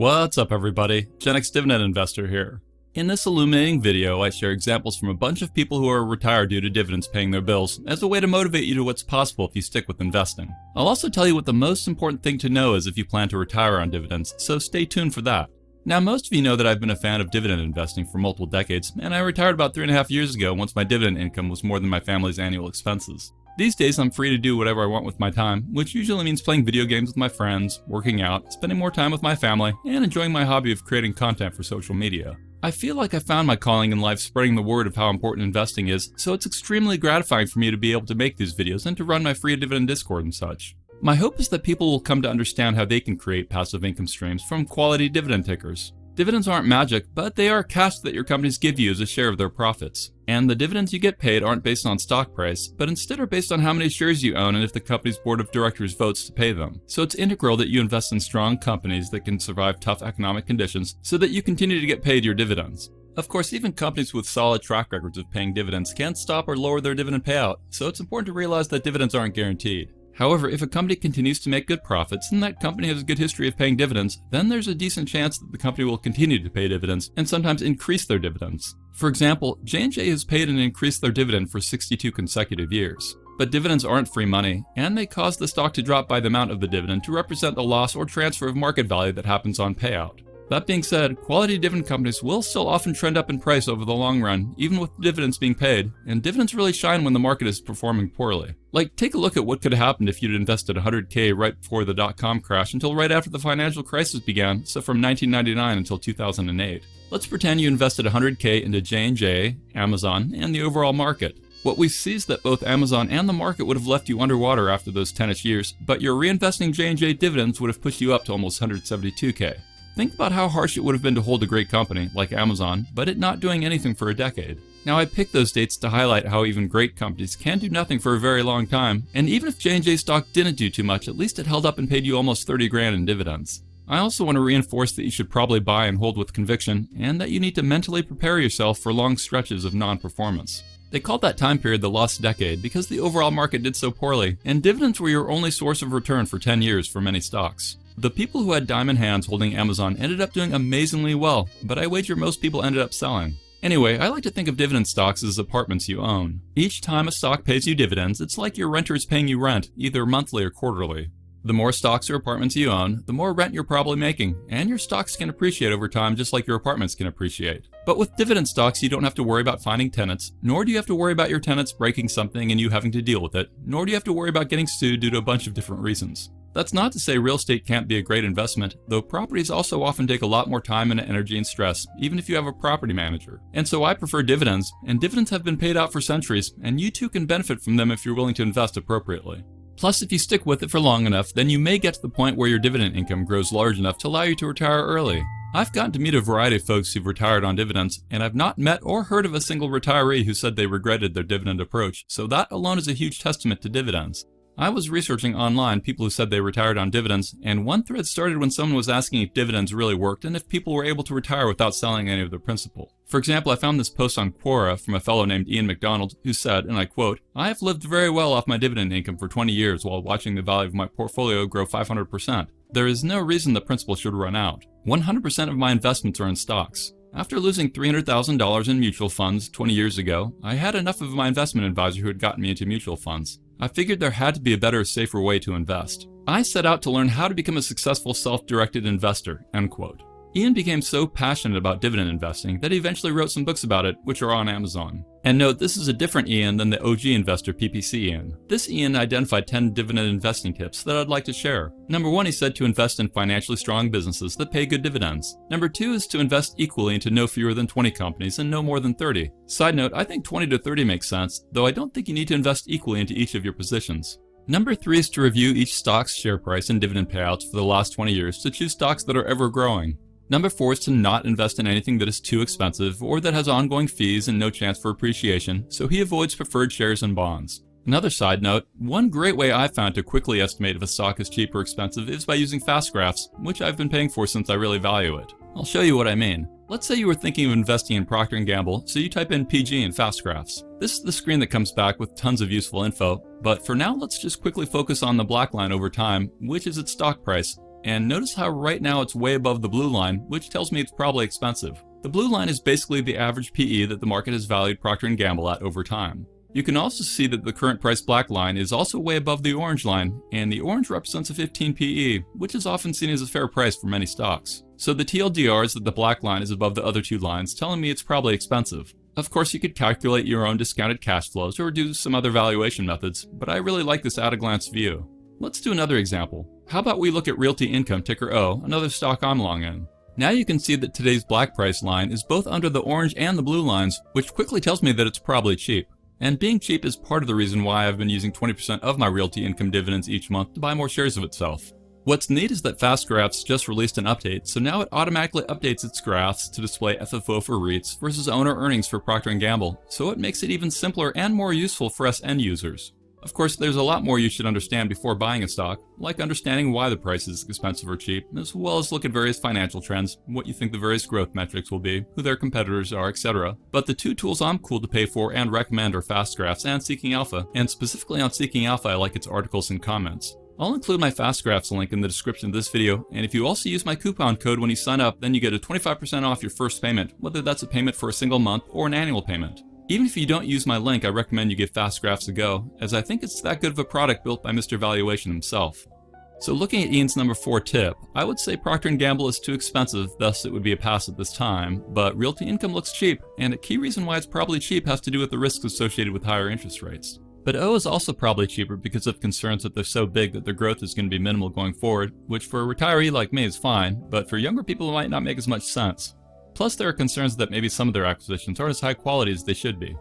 What's up everybody, Gen X Dividend Investor here. In this illuminating video, I share examples from a bunch of people who are retired due to dividends paying their bills as a way to motivate you to what's possible if you stick with investing. I'll also tell you what the most important thing to know is if you plan to retire on dividends, so stay tuned for that. Now, most of you know that I've been a fan of dividend investing for multiple decades, and I retired about 3.5 years ago once my dividend income was more than my family's annual expenses. These days, I'm free to do whatever I want with my time, which usually means playing video games with my friends, working out, spending more time with my family, and enjoying my hobby of creating content for social media. I feel like I found my calling in life spreading the word of how important investing is, so it's extremely gratifying for me to be able to make these videos and to run my free dividend Discord and such. My hope is that people will come to understand how they can create passive income streams from quality dividend tickers. Dividends aren't magic, but they are cash that your companies give you as a share of their profits. And the dividends you get paid aren't based on stock price, but instead are based on how many shares you own and if the company's board of directors votes to pay them. So it's integral that you invest in strong companies that can survive tough economic conditions so that you continue to get paid your dividends. Of course, even companies with solid track records of paying dividends can't stop or lower their dividend payout, so it's important to realize that dividends aren't guaranteed. However, if a company continues to make good profits and that company has a good history of paying dividends, then there's a decent chance that the company will continue to pay dividends and sometimes increase their dividends. For example, JNJ has paid and increased their dividend for 62 consecutive years. But dividends aren't free money, and they cause the stock to drop by the amount of the dividend to represent the loss or transfer of market value that happens on payout. That being said, quality dividend companies will still often trend up in price over the long run, even with dividends being paid, and dividends really shine when the market is performing poorly. Like, take a look at what could have happened if you'd invested $100K right before the dot-com crash until right after the financial crisis began, so from 1999 until 2008. Let's pretend you invested $100K into JNJ, Amazon, and the overall market. What we see is that both Amazon and the market would have left you underwater after those 10ish years, but your reinvesting JNJ dividends would have pushed you up to almost $172K. Think about how harsh it would have been to hold a great company, like Amazon, but it not doing anything for a decade. Now, I picked those dates to highlight how even great companies can do nothing for a very long time, and even if J&J stock didn't do too much, at least it held up and paid you almost 30 grand in dividends. I also want to reinforce that you should probably buy and hold with conviction, and that you need to mentally prepare yourself for long stretches of non-performance. They called that time period the lost decade because the overall market did so poorly, and dividends were your only source of return for 10 years for many stocks. The people who had diamond hands holding Amazon ended up doing amazingly well, but I wager most people ended up selling. Anyway, I like to think of dividend stocks as apartments you own. Each time a stock pays you dividends, it's like your renter is paying you rent, either monthly or quarterly. The more stocks or apartments you own, the more rent you're probably making, and your stocks can appreciate over time just like your apartments can appreciate. But with dividend stocks, you don't have to worry about finding tenants, nor do you have to worry about your tenants breaking something and you having to deal with it, nor do you have to worry about getting sued due to a bunch of different reasons. That's not to say real estate can't be a great investment, though properties also often take a lot more time and energy and stress, even if you have a property manager. And so I prefer dividends, and dividends have been paid out for centuries, and you too can benefit from them if you're willing to invest appropriately. Plus, if you stick with it for long enough, then you may get to the point where your dividend income grows large enough to allow you to retire early. I've gotten to meet a variety of folks who've retired on dividends, and I've not met or heard of a single retiree who said they regretted their dividend approach, so that alone is a huge testament to dividends. I was researching online people who said they retired on dividends, and one thread started when someone was asking if dividends really worked and if people were able to retire without selling any of their principal. For example, I found this post on Quora from a fellow named Ian McDonald who said, and I quote, "I have lived very well off my dividend income for 20 years while watching the value of my portfolio grow 500%. There is no reason the principal should run out. 100% of my investments are in stocks. After losing $300,000 in mutual funds 20 years ago, I had enough of my investment advisor who had gotten me into mutual funds. I figured there had to be a better, safer way to invest. I set out to learn how to become a successful self-directed investor," end quote. Ian became so passionate about dividend investing that he eventually wrote some books about it, which are on Amazon. And note, this is a different Ian than the OG investor PPC Ian. This Ian identified 10 dividend investing tips that I'd like to share. Number 1, he said to invest in financially strong businesses that pay good dividends. Number 2 is to invest equally into no fewer than 20 companies and no more than 30. Side note, I think 20 to 30 makes sense, though I don't think you need to invest equally into each of your positions. Number 3 is to review each stock's share price and dividend payouts for the last 20 years to choose stocks that are ever growing. Number 4 is to not invest in anything that is too expensive or that has ongoing fees and no chance for appreciation, so he avoids preferred shares and bonds. Another side note, one great way I've found to quickly estimate if a stock is cheap or expensive is by using FASTGraphs, which I've been paying for since I really value it. I'll show you what I mean. Let's say you were thinking of investing in Procter & Gamble, so you type in PG in FASTGraphs. This is the screen that comes back with tons of useful info, but for now let's just quickly focus on the black line over time, which is its stock price. And notice how right now it's way above the blue line, which tells me it's probably expensive. The blue line is basically the average PE that the market has valued Procter & Gamble at over time. You can also see that the current price black line is also way above the orange line, and the orange represents a 15 PE, which is often seen as a fair price for many stocks. So the TLDR is that the black line is above the other two lines, telling me it's probably expensive. Of course, you could calculate your own discounted cash flows or do some other valuation methods, but I really like this at-a-glance view. Let's do another example. How about we look at Realty Income, ticker O, another stock I'm long in. Now you can see that today's black price line is both under the orange and the blue lines, which quickly tells me that it's probably cheap. And being cheap is part of the reason why I've been using 20% of my Realty Income dividends each month to buy more shares of itself. What's neat is that FASTGraphs just released an update, so now it automatically updates its graphs to display FFO for REITs versus owner earnings for Procter & Gamble, so it makes it even simpler and more useful for us end users. Of course, there's a lot more you should understand before buying a stock, like understanding why the price is expensive or cheap, as well as look at various financial trends, what you think the various growth metrics will be, who their competitors are, etc. But the two tools I'm cool to pay for and recommend are FastGraphs and Seeking Alpha, and specifically on Seeking Alpha I like its articles and comments. I'll include my FastGraphs link in the description of this video, and if you also use my coupon code when you sign up, then you get a 25% off your first payment, whether that's a payment for a single month or an annual payment. Even if you don't use my link, I recommend you give FastGraphs a go, as I think it's that good of a product built by Mr. Valuation himself. So looking at Ian's number 4 tip, I would say Procter & Gamble is too expensive, thus it would be a pass at this time, but Realty Income looks cheap, and a key reason why it's probably cheap has to do with the risks associated with higher interest rates. But O is also probably cheaper because of concerns that they're so big that their growth is going to be minimal going forward, which for a retiree like me is fine, but for younger people it might not make as much sense. Plus there are concerns that maybe some of their acquisitions aren't as high quality as they should be.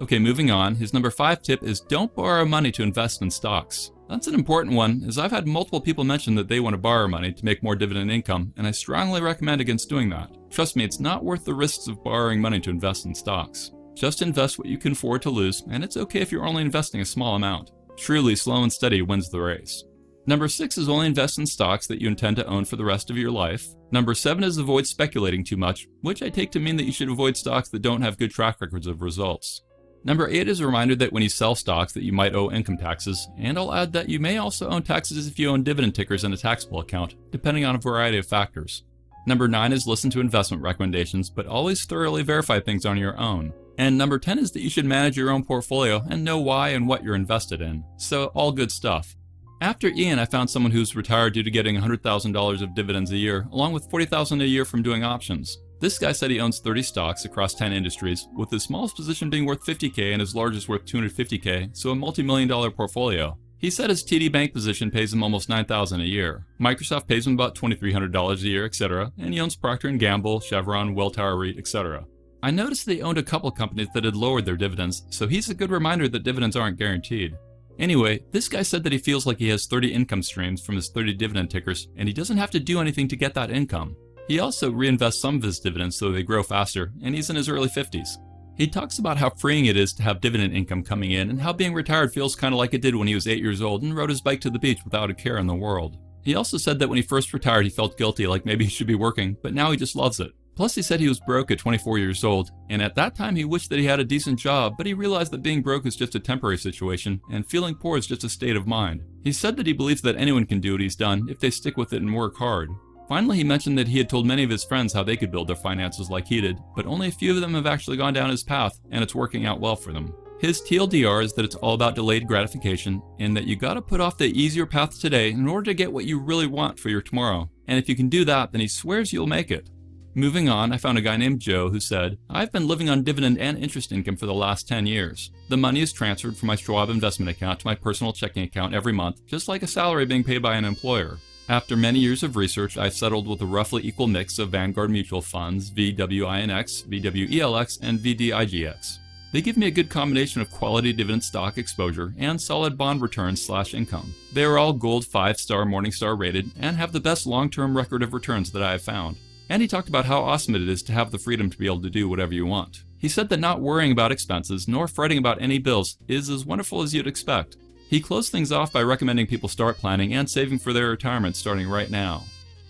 Okay, moving on, his number 5 tip is don't borrow money to invest in stocks. That's an important one, as I've had multiple people mention that they want to borrow money to make more dividend income, and I strongly recommend against doing that. Trust me, it's not worth the risks of borrowing money to invest in stocks. Just invest what you can afford to lose, and it's okay if you're only investing a small amount. Truly, slow and steady wins the race. Number 6 is only invest in stocks that you intend to own for the rest of your life. Number 7 is avoid speculating too much, which I take to mean that you should avoid stocks that don't have good track records of results. Number 8 is a reminder that when you sell stocks that you might owe income taxes, and I'll add that you may also owe taxes if you own dividend tickers in a taxable account, depending on a variety of factors. Number 9 is listen to investment recommendations, but always thoroughly verify things on your own. And number 10 is that you should manage your own portfolio and know why and what you're invested in. So all good stuff. After Ian, I found someone who's retired due to getting $100,000 of dividends a year, along with $40,000 a year from doing options. This guy said he owns 30 stocks across 10 industries, with his smallest position being worth $50K and his largest worth $250K, so a multi-million-dollar portfolio. He said his TD Bank position pays him almost $9,000 a year. Microsoft pays him about $2,300 a year, etc., and he owns Procter & Gamble, Chevron, Welltower REIT, etc. I noticed that he owned a couple companies that had lowered their dividends, so he's a good reminder that dividends aren't guaranteed. Anyway, this guy said that he feels like he has 30 income streams from his 30 dividend tickers, and he doesn't have to do anything to get that income. He also reinvests some of his dividends so they grow faster, and he's in his early 50s. He talks about how freeing it is to have dividend income coming in and how being retired feels kind of like it did when he was 8 years old and rode his bike to the beach without a care in the world. He also said that when he first retired he felt guilty, like maybe he should be working, but now he just loves it. Plus he said he was broke at 24 years old, and at that time he wished that he had a decent job, but he realized that being broke is just a temporary situation, and feeling poor is just a state of mind. He said that he believes that anyone can do what he's done if they stick with it and work hard. Finally, he mentioned that he had told many of his friends how they could build their finances like he did, but only a few of them have actually gone down his path, and it's working out well for them. His TLDR is that it's all about delayed gratification, and that you gotta put off the easier path today in order to get what you really want for your tomorrow. And if you can do that, then he swears you'll make it. Moving on, I found a guy named Joe who said, I've been living on dividend and interest income for the last 10 years. The money is transferred from my Schwab investment account to my personal checking account every month, just like a salary being paid by an employer. After many years of research, I've settled with a roughly equal mix of Vanguard mutual funds, VWINX, VWELX, and VDIGX. They give me a good combination of quality dividend stock exposure and solid bond returns/income. They are all gold 5-star Morningstar rated and have the best long-term record of returns that I have found. And he talked about how awesome it is to have the freedom to be able to do whatever you want. He said that not worrying about expenses nor fretting about any bills is as wonderful as you'd expect. He closed things off by recommending people start planning and saving for their retirement starting right now.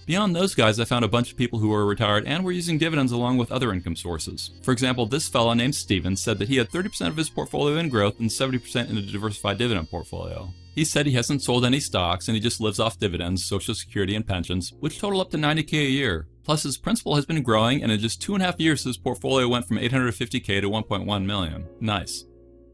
Beyond those guys, I found a bunch of people who were retired and were using dividends along with other income sources. For example, this fella named Steven said that he had 30% of his portfolio in growth and 70% in a diversified dividend portfolio. He said he hasn't sold any stocks and he just lives off dividends, Social Security, and pensions, which total up to $90K a year. Plus, his principal has been growing, and in just 2.5 years, his portfolio went from $850K to $1.1 million. Nice.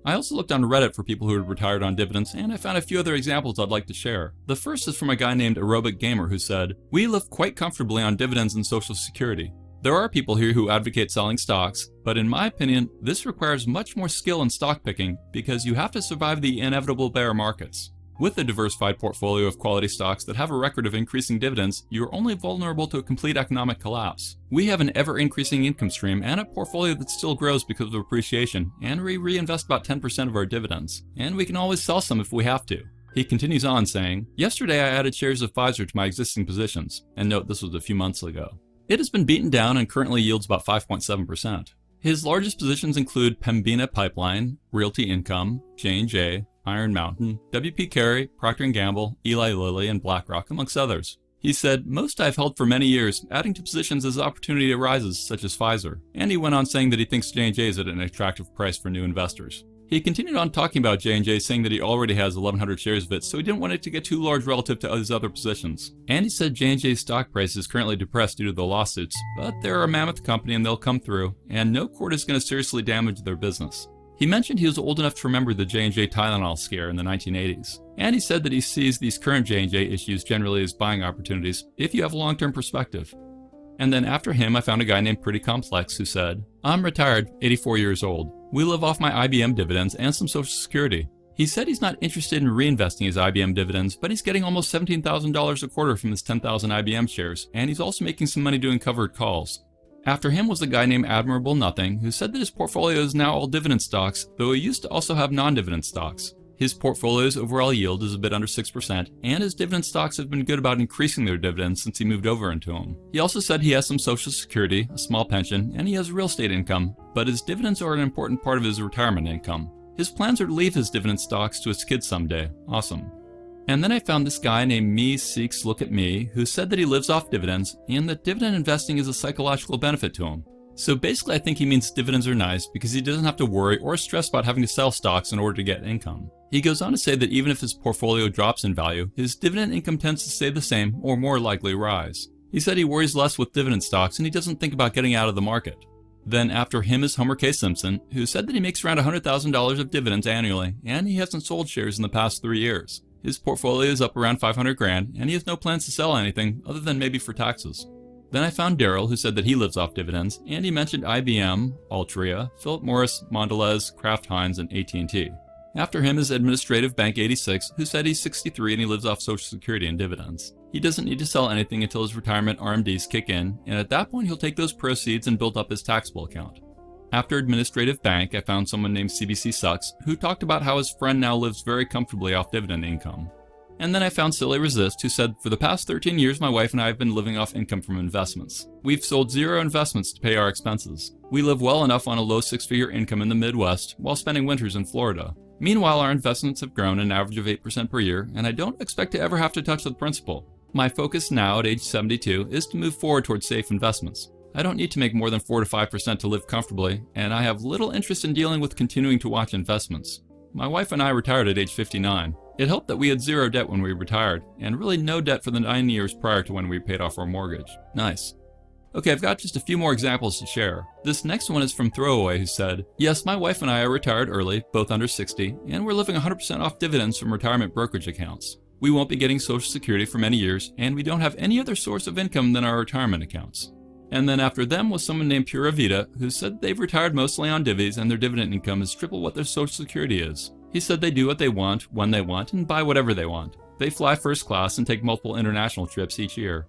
I also looked on Reddit for people who had retired on dividends, and I found a few other examples I'd like to share. The first is from a guy named Aerobic Gamer who said, "We live quite comfortably on dividends and Social Security. There are people here who advocate selling stocks, but in my opinion, this requires much more skill in stock picking because you have to survive the inevitable bear markets. With a diversified portfolio of quality stocks that have a record of increasing dividends, you're only vulnerable to a complete economic collapse. We have an ever-increasing income stream and a portfolio that still grows because of appreciation, and we reinvest about 10% of our dividends. And we can always sell some if we have to." He continues on saying, "Yesterday I added shares of Pfizer to my existing positions," and note this was a few months ago. "It has been beaten down and currently yields about 5.7%. His largest positions include Pembina Pipeline, Realty Income, J&J, Iron Mountain, WP Carey, Procter & Gamble, Eli Lilly, and BlackRock, amongst others. He said, "Most I've held for many years, adding to positions as opportunity arises, such as Pfizer." And he went on saying that he thinks J&J is at an attractive price for new investors. He continued on talking about J&J, saying that he already has 1,100 shares of it, so he didn't want it to get too large relative to his other positions. And he said J&J's stock price is currently depressed due to the lawsuits, but they're a mammoth company and they'll come through, and no court is going to seriously damage their business. He mentioned he was old enough to remember the J&J Tylenol scare in the 1980s, and he said that he sees these current J&J issues generally as buying opportunities if you have a long-term perspective. And then after him, I found a guy named Pretty Complex who said, "I'm retired, 84 years old. We live off my IBM dividends and some Social Security." He said he's not interested in reinvesting his IBM dividends, but he's getting almost $17,000 a quarter from his 10,000 IBM shares, and he's also making some money doing covered calls. After him was a guy named Admirable Nothing, who said that his portfolio is now all dividend stocks, though he used to also have non-dividend stocks. His portfolio's overall yield is a bit under 6%, and his dividend stocks have been good about increasing their dividends since he moved over into them. He also said he has some Social Security, a small pension, and he has real estate income, but his dividends are an important part of his retirement income. His plans are to leave his dividend stocks to his kids someday. Awesome. And then I found this guy named Me Seeks Look at Me, who said that he lives off dividends and that dividend investing is a psychological benefit to him. So basically I think he means dividends are nice because he doesn't have to worry or stress about having to sell stocks in order to get income. He goes on to say that even if his portfolio drops in value, his dividend income tends to stay the same or more likely rise. He said he worries less with dividend stocks and he doesn't think about getting out of the market. Then after him is Homer K. Simpson, who said that he makes around $100,000 of dividends annually and he hasn't sold shares in the past 3 years. His portfolio is up around $500,000 and he has no plans to sell anything other than maybe for taxes. Then I found Daryl, who said that he lives off dividends, and he mentioned IBM, Altria, Philip Morris, Mondelez, Kraft Heinz, and AT&T. After him is Administrative Bank 86, who said he's 63 and he lives off Social Security and dividends. He doesn't need to sell anything until his retirement RMDs kick in, and at that point he'll take those proceeds and build up his taxable account. After Administrative Bank, I found someone named CBC Sucks, who talked about how his friend now lives very comfortably off dividend income. And then I found Silly Resist, who said, "For the past 13 years, my wife and I have been living off income from investments. We've sold 0 investments to pay our expenses. We live well enough on a low 6-figure income in the Midwest while spending winters in Florida. Meanwhile, our investments have grown an average of 8% per year, and I don't expect to ever have to touch the principal. My focus now, at age 72, is to move forward towards safe investments. I don't need to make more than 4 to 5% to live comfortably, and I have little interest in dealing with continuing to watch investments. My wife and I retired at age 59. It helped that we had 0 debt when we retired, and really no debt for the 9 years prior to when we paid off our mortgage." Nice. Okay, I've got just a few more examples to share. This next one is from Throwaway, who said, "Yes, my wife and I are retired early, both under 60, and we're living 100% off dividends from retirement brokerage accounts. We won't be getting Social Security for many years, and we don't have any other source of income than our retirement accounts." And then after them was someone named Pura Vida, who said they've retired mostly on divvies and their dividend income is triple what their Social Security is. He said they do what they want, when they want, and buy whatever they want. They fly first class and take multiple international trips each year.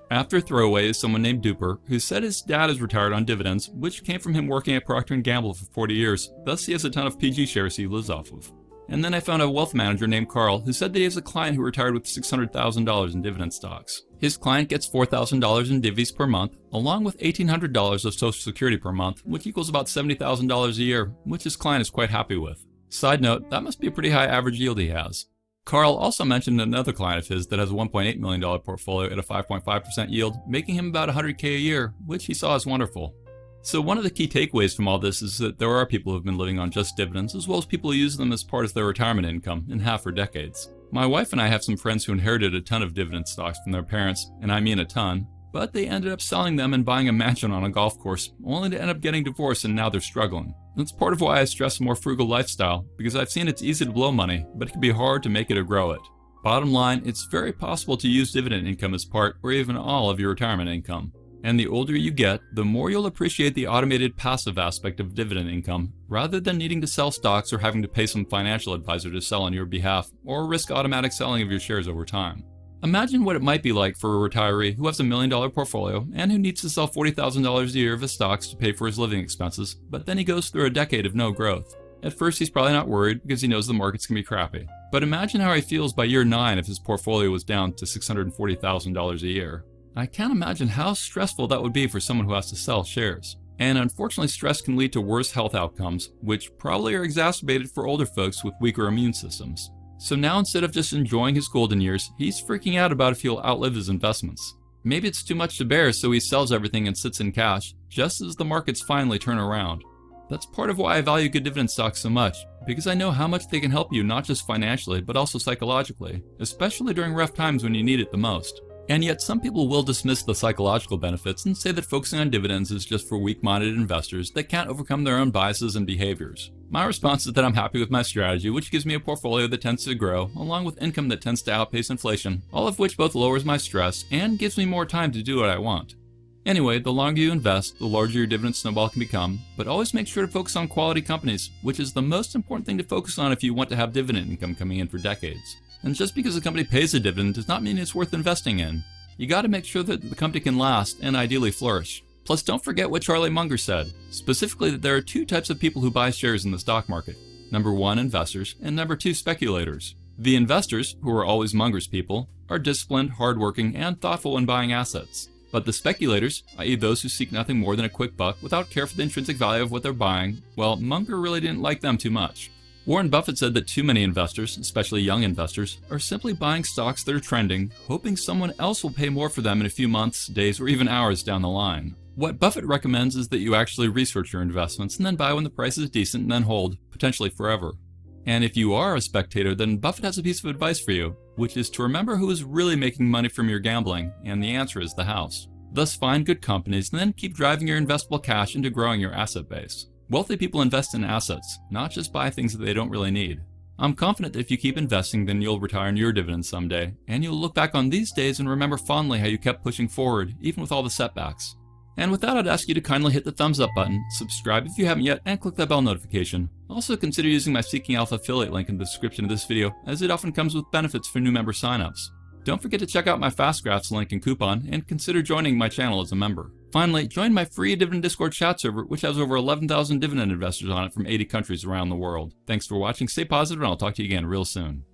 After Throwaway is someone named Duper, who said his dad is retired on dividends, which came from him working at Procter & Gamble for 40 years, thus he has a ton of PG shares he lives off of. And then I found a wealth manager named Carl, who said that he has a client who retired with $600,000 in dividend stocks. His client gets $4,000 in divvies per month, along with $1,800 of Social Security per month, which equals about $70,000 a year, which his client is quite happy with. Side note, that must be a pretty high average yield he has. Carl also mentioned another client of his that has a $1.8 million portfolio at a 5.5% yield, making him about $100K a year, which he saw as wonderful. So one of the key takeaways from all this is that there are people who have been living on just dividends, as well as people who use them as part of their retirement income and have for decades. My wife and I have some friends who inherited a ton of dividend stocks from their parents, and I mean a ton, but they ended up selling them and buying a mansion on a golf course, only to end up getting divorced, and now they're struggling. That's part of why I stress a more frugal lifestyle, because I've seen it's easy to blow money, but it can be hard to make it or grow it. Bottom line, it's very possible to use dividend income as part or even all of your retirement income. And the older you get, the more you'll appreciate the automated passive aspect of dividend income, rather than needing to sell stocks or having to pay some financial advisor to sell on your behalf, or risk automatic selling of your shares over time. Imagine what it might be like for a retiree who has a $1 million portfolio and who needs to sell $40,000 a year of his stocks to pay for his living expenses, but then he goes through a decade of no growth. At first, he's probably not worried because he knows the markets can be crappy. But imagine how he feels by year 9 if his portfolio was down to $640,000 a year. I can't imagine how stressful that would be for someone who has to sell shares. And unfortunately, stress can lead to worse health outcomes, which probably are exacerbated for older folks with weaker immune systems. So now, instead of just enjoying his golden years, he's freaking out about if he'll outlive his investments. Maybe it's too much to bear, so he sells everything and sits in cash, just as the markets finally turn around. That's part of why I value good dividend stocks so much, because I know how much they can help you not just financially, but also psychologically, especially during rough times when you need it the most. And yet some people will dismiss the psychological benefits and say that focusing on dividends is just for weak-minded investors that can't overcome their own biases and behaviors. My response is that I'm happy with my strategy, which gives me a portfolio that tends to grow, along with income that tends to outpace inflation, all of which both lowers my stress and gives me more time to do what I want. Anyway, the longer you invest, the larger your dividend snowball can become, but always make sure to focus on quality companies, which is the most important thing to focus on if you want to have dividend income coming in for decades. And just because a company pays a dividend does not mean it's worth investing in. You gotta make sure that the company can last and ideally flourish. Plus, don't forget what Charlie Munger said, specifically that there are 2 types of people who buy shares in the stock market. Number 1, investors, and number 2, speculators. The investors, who are always Munger's people, are disciplined, hardworking, and thoughtful when buying assets. But the speculators, i.e. those who seek nothing more than a quick buck without care for the intrinsic value of what they're buying, well, Munger really didn't like them too much. Warren Buffett said that too many investors, especially young investors, are simply buying stocks that are trending, hoping someone else will pay more for them in a few months, days, or even hours down the line. What Buffett recommends is that you actually research your investments and then buy when the price is decent and then hold, potentially forever. And if you are a spectator, then Buffett has a piece of advice for you, which is to remember who is really making money from your gambling, and the answer is the house. Thus find good companies and then keep driving your investable cash into growing your asset base. Wealthy people invest in assets, not just buy things that they don't really need. I'm confident that if you keep investing, then you'll retire on your dividends someday, and you'll look back on these days and remember fondly how you kept pushing forward, even with all the setbacks. And with that, I'd ask you to kindly hit the thumbs up button, subscribe if you haven't yet, and click that bell notification. Also consider using my Seeking Alpha affiliate link in the description of this video, as it often comes with benefits for new member signups. Don't forget to check out my FASTGraphs link and coupon, and consider joining my channel as a member. Finally, join my free Dividend Discord chat server, which has over 11,000 dividend investors on it from 80 countries around the world. Thanks for watching, stay positive, and I'll talk to you again real soon.